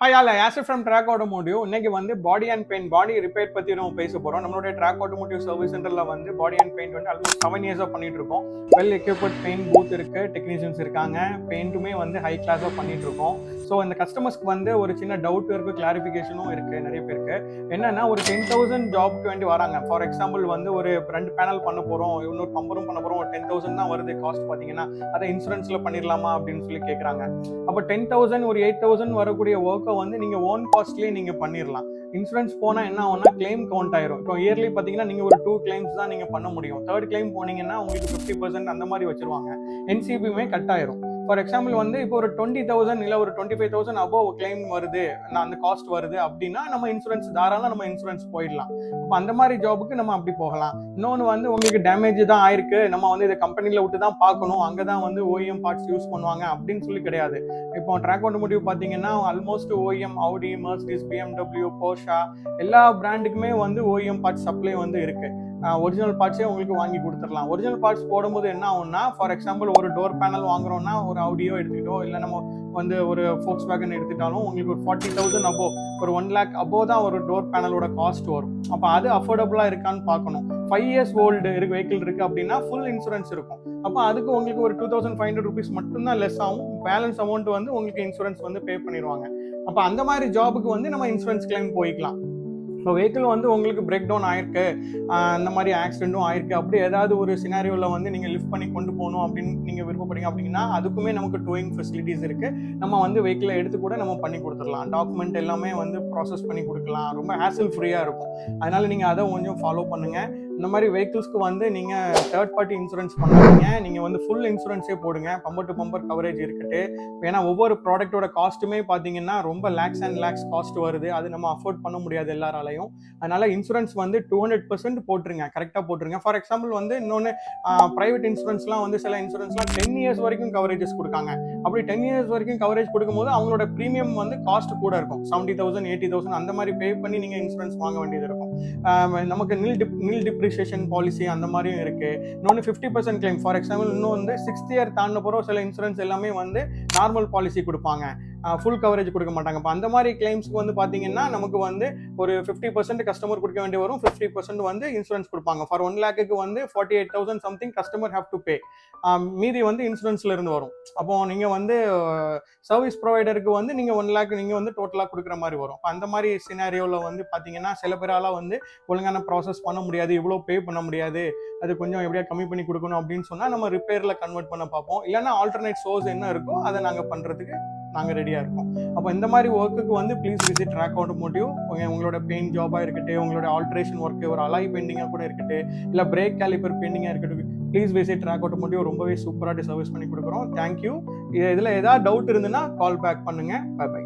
Hi all Asit from Track Automotive. இன்னைக்கு வந்து body and paint body repair பற்றி நம்ம பேச போகிறோம். நம்மளுடைய ட்ராக் ஆட்டோமோட்டிவ் சர்வீஸ் சென்டரில் வந்து பாடி அண்ட் பெயிண்ட் வந்து ஆல்மோஸ்ட் 7 இயர்ஸாக பண்ணிட்டு இருக்கோம். வெல் எக்யூப்ட் பெயிண்ட் பூத் இருக்கு, டெக்னீஷியன்ஸ் இருக்காங்க, பெயிண்ட்டுமே வந்து ஹை கிளாஸாக பண்ணிட்டு இருக்கோம். ஸோ இந்த கஸ்டமர்ஸ்க்கு வந்து ஒரு சின்ன டவுட் இருக்கு, கிளாரிஃபிகேஷனும் இருக்கு நிறைய பேருக்கு. என்னன்னா ஒரு 10,000 ஜாப்க்கு வேண்டி வராங்க. ஃபார் எக்ஸாம்பிள் வந்து ஒரு 2 பேனல் பண்ண போகிறோம், இன்னொரு பம்பரும் பண்ண போகிறோம், ஒரு 10,000 தான் வருது காஸ்ட் பார்த்தீங்கன்னா, அதை இன்சூரன்ஸில் பண்ணிடலாமா அப்படின்னு சொல்லி கேட்குறாங்க. அப்போ 10,000 ஒரு 8,000 வரக்கூடிய ஒர்க்கை வந்து நீங்க ஓன் காஸ்ட்லயே நீங்க பண்ணிடலாம். இன்சூரன்ஸ் போனா என்ன ஆகும்னா கிளைம் கவுண்ட் ஆயிரும். இப்போ இயர்லி பாத்தீங்கன்னா நீங்க ஒரு 2 கிளைம்ஸ் தான் நீங்க பண்ண முடியும். 3rd கிளைம் போனீங்கன்னா உங்களுக்கு 50% அந்த மாதிரி வச்சிருவாங்க. என்சிபியுமே கட் ஆயிரும். ஃபார் எக்ஸாம்பிள் வந்து இப்போ ஒரு 20,000 இல்லை ஒரு 25,000 அபோவ் கிளைம் வருது, நான் அந்த காஸ்ட் வருது அப்படின்னா நம்ம இன்சூரன்ஸ் தாராளம் நம்ம இன்சூரன்ஸ் போயிடலாம். இப்போ அந்த மாதிரி ஜாபுக்கு நம்ம அப்படி போகலாம். இன்னொன்று வந்து உங்களுக்கு டேமேஜ் தான் ஆயிருக்கு, நம்ம வந்து இதை கம்பெனியில் விட்டு தான் பார்க்கணும், அங்கே தான் வந்து ஓஎம் பார்ட்ஸ் யூஸ் பண்ணுவாங்க அப்படின்னு சொல்லி கிடையாது. இப்போ ட்ராக் ஆட்டோமோட்டிவ் பார்த்தீங்கன்னா ஆல்மோஸ்ட் ஓஎம், ஆடி, மர்சிடிஸ், பிஎம்டபிள்யூ, போர்ஷா எல்லா பிராண்டுக்குமே வந்து ஓஎம் பார்ட்ஸ் சப்ளை வந்து இருக்கு. ஒரிஜினல் பார்ட்ஸே உங்களுக்கு வாங்கி கொடுத்துடலாம். ஒரிஜினல் பார்ட்ஸ் போடும்போது என்ன ஆகும்னா, ஃபார் எக்ஸாம்பிள் ஒரு டோர் பேனல் வாங்குறோம்னா ஒரு ஆடியோ எடுத்துக்கிட்டோ இல்லை நம்ம வந்து ஒரு ஃபோக்ஸ் வேகன் எடுத்துட்டாலும் உங்களுக்கு ஒரு 40,000 அபோவ், ஒரு 1 lakh அபோவ் தான் ஒரு டோர் பேனலோட காஸ்ட் வரும். அப்போ அது அஃபோர்டபுளாக இருக்கான்னு பார்க்கணும். 5 years ஓல்டு வெஹிக்கிள் இருக்குது அப்படின்னா ஃபுல் இன்சூரன்ஸ் இருக்கும். அப்போ அதுக்கு உங்களுக்கு ஒரு 2,500 rupees மட்டும்தான் லெஸ் ஆகும். பேலன்ஸ் அமௌண்ட் வந்து உங்களுக்கு இன்சூரன்ஸ் வந்து பே பண்ணிடுவாங்க. அப்போ அந்த மாதிரி ஜாபுக்கு வந்து நம்ம இன்சூரன்ஸ் கிளைம் போய்க்கலாம். இப்போ வெஹிக்கிள் வந்து உங்களுக்கு பிரேக் டவுன் ஆயிருக்கு, அந்த மாதிரி ஆக்சிடென்ட்டும் ஆயிருக்கு, அப்படி ஏதாவது ஒரு சினாரியோவில் வந்து நீங்கள் லிஃப்ட் பண்ணி கொண்டு போகணும் அப்படின்னு நீங்கள் விருப்பப்படுங்க அப்படின்னா அதுக்குமே நமக்கு டோயிங் ஃபெசிலிட்டிஸ் இருக்குது. நம்ம வந்து வெஹிக்கிளை எடுத்து கூட நம்ம பண்ணி கொடுத்துடலாம். டாக்குமெண்ட் எல்லாமே வந்து ப்ராசஸ் பண்ணி கொடுக்கலாம். ரொம்ப ஹேசல் ஃப்ரீயாக இருக்கும். அதனால் நீங்கள் அதை கொஞ்சம் ஃபாலோ பண்ணுங்கள். இந்த மாதிரி வெஹிக்கிள்ஸ்க்கு வந்து நீங்கள் 3rd பார்ட்டி இன்சூரன்ஸ் பண்ணாதீங்க. நீங்கள் வந்து ஃபுல் இன்சூரன்ஸே போடுங்க, பம்பர் டு பம்பர் கவரேஜ் இருக்கட்டு. ஏன்னா ஒவ்வொரு ப்ராடக்ட்டோட காஸ்ட்டுமே பார்த்தீங்கன்னா ரொம்ப லேக்ஸ் அண்ட் லேக்ஸ் காஸ்ட் வருது. அது நம்ம அஃபோர்ட் பண்ண முடியாது எல்லாராலையும். அதனால இன்சூரன்ஸ் வந்து 200% போட்டுருங்க, கரெக்டாக போட்டுருங்க. ஃபார் எக்ஸாம்பிள் வந்து இன்னொன்று ப்ரைவேட் இன்சூரன்ஸ்லாம் வந்து சில இன்சூரன்ஸ்லாம் 10 years வரைக்கும் கவரேஜஸ் கொடுக்காங்க. அப்படி 10 years வரைக்கும் கவரேஜ் கொடுக்கும்போது அவங்களோட ப்ரீமியம் வந்து காஸ்ட் கூட இருக்கும். 70,000 80,000 அந்த மாதிரி பே பண்ணி நீங்கள் இன்சூரன்ஸ் வாங்க வேண்டியது இருக்கும். நமக்கு நில் டிப்ரிசியேஷன் பாலிசி அந்த மாதிரியும் இருக்கு. இன்னொன்று 50% கிளைம். ஃபார் எக்ஸாம்பிள் இன்னும் வந்து 6th year தாண்டின பிறகு சில இன்சூரன்ஸ் எல்லாமே வந்து நார்மல் பாலிசி கொடுப்பாங்க, ஃபுல் கவரேஜ் கொடுக்க மாட்டாங்க. இப்போ அந்த மாதிரி கிளைம்ஸ்க்கு வந்து பார்த்தீங்கன்னா நமக்கு வந்து ஒரு 50% கஸ்டமர் கொடுக்க வேண்டிய வரும், 50% வந்து இன்சூரன்ஸ் கொடுப்பாங்க. ஃபார் 1 lakhக்கு வந்து 48,000 something customer have to pay. மீதி வந்து இன்சூரன்ஸ்ல இருந்து வரும். அப்போ நீங்கள் வந்து சர்வீஸ் ப்ரொவைடருக்கு வந்து நீங்கள் 1 lakh நீங்கள் வந்து டோட்டலாக கொடுக்குற மாதிரி வரும். அந்த மாதிரி சினாரியோவில் வந்து பார்த்தீங்கன்னா சில பேரால் வந்து ஒழுங்கான ப்ராசஸ் பண்ண முடியாது, இவ்வளோ பே பண்ண முடியாது, அது கொஞ்சம் எப்படியா கம்மி பண்ணி கொடுக்கணும் அப்படின்னு சொன்னால் நம்ம ரிப்பேரில் கன்வெர்ட் பண்ண பார்ப்போம். இல்லைன்னா ஆல்டர்னேட் சோர்ஸ் என்ன இருக்கோ அதை நாங்கள் பண்ணுறதுக்கு நாங்கள் ரெடியாக இருக்கோம். அப்போ இந்த மாதிரி ஒர்க்குக்கு வந்து ப்ளீஸ் விசிட் ட்ராக் ஆட்டோமோட்டிவ். உங்களோட பெயிண்ட் ஜாபாக இருக்கட்டும், உங்களோட ஆல்ட்ரேஷன் ஒர்க்கு, ஒரு அலாய் பெயிண்டிங்காக கூட இருக்கட்டும், இல்லை பிரேக் கேலிப்பர் பெயிண்டிங்காக இருக்கட்டும், ப்ளீஸ் விசிட் ட்ராக் ஆட்டோமோட்டிவ். ரொம்பவே சூப்பராக சர்வீஸ் பண்ணி கொடுக்குறோம். தேங்க்யூ. இதில் ஏதாவது டவுட் இருந்துன்னா கால் பேக் பண்ணுங்கள். Bye by.